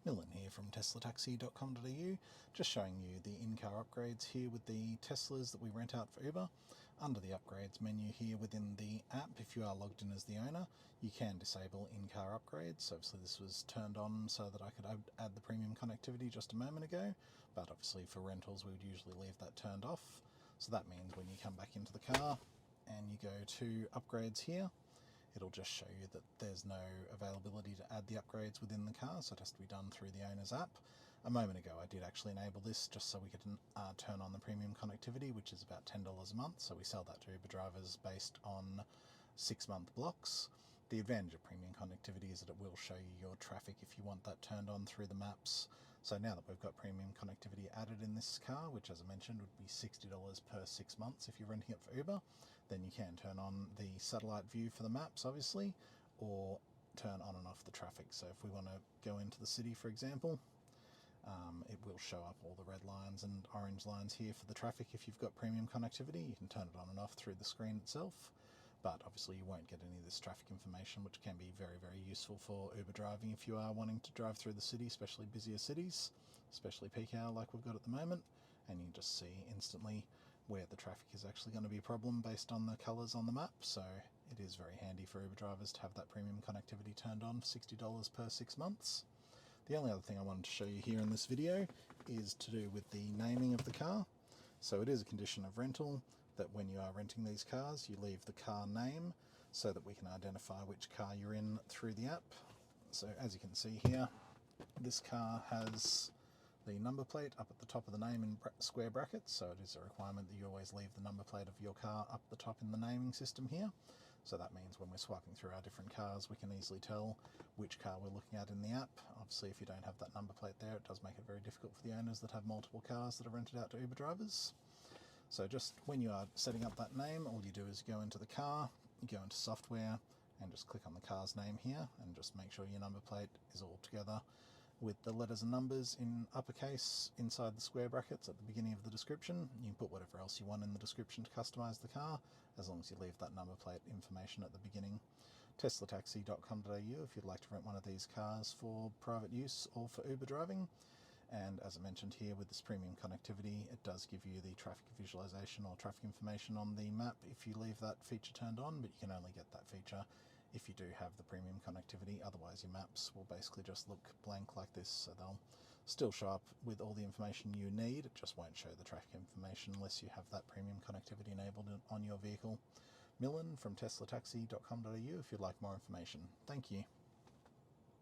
Millin here from TeslaTaxi.com.au, just showing you the in-car upgrades here with the Teslas that we rent out for Uber. Under the upgrades menu here within the app, if you are logged in as the owner, you can disable in-car upgrades. So obviously this was turned on so that I could add the premium connectivity just a moment ago, but obviously for rentals we would usually leave that turned off. So that means when you come back into the car and you go to upgrades here, it'll just show you that there's no availability to add the upgrades within the car, so it has to be done through the owner's app. A moment ago I did actually enable this just so we could turn on the premium connectivity, which is about $10 a month, so we sell that to Uber drivers based on 6-month blocks. The advantage of premium connectivity is that it will show you your traffic if you want that turned on through the maps. So now that we've got premium connectivity added in this car, which as I mentioned would be $60 per 6 months if you're renting it for Uber, then you can turn on the satellite view for the maps obviously, or turn on and off the traffic. So if we want to go into the city, for example, it will show up all the red lines and orange lines here for the traffic. If you've got premium connectivity, you can turn it on and off through the screen itself, but obviously you won't get any of this traffic information, which can be very, very useful for Uber driving if you are wanting to drive through the city, especially busier cities, especially peak hour like we've got at the moment, and you can just see instantly where the traffic is actually going to be a problem based on the colours on the map. So it is very handy for Uber drivers to have that premium connectivity turned on for $60 per 6 months. The only other thing I wanted to show you here in this video is to do with the naming of the car. So it is a condition of rental that when you are renting these cars, you leave the car name so that we can identify which car you're in through the app. So as you can see here, this car has the number plate up at the top of the name in square brackets, so it is a requirement that you always leave the number plate of your car up the top in the naming system here. So that means when we're swiping through our different cars, we can easily tell which car we're looking at in the app. Obviously if you don't have that number plate there, it does make it very difficult for the owners that have multiple cars that are rented out to Uber drivers. So just when you are setting up that name, all you do is go into the car, you go into software, and just click on the car's name here, and just make sure your number plate is all together with the letters and numbers in uppercase inside the square brackets at the beginning of the description. You can put whatever else you want in the description to customize the car, as long as you leave that number plate information at the beginning. TeslaTaxi.com.au if you'd like to rent one of these cars for private use or for Uber driving. And as I mentioned here, with this premium connectivity, it does give you the traffic visualization or traffic information on the map if you leave that feature turned on, but you can only get that feature if you do have the premium connectivity. Otherwise your maps will basically just look blank like this, so they'll still show up with all the information you need, it just won't show the traffic information unless you have that premium connectivity enabled on your vehicle. Millin from TeslaTaxi.com.au if you'd like more information. Thank you.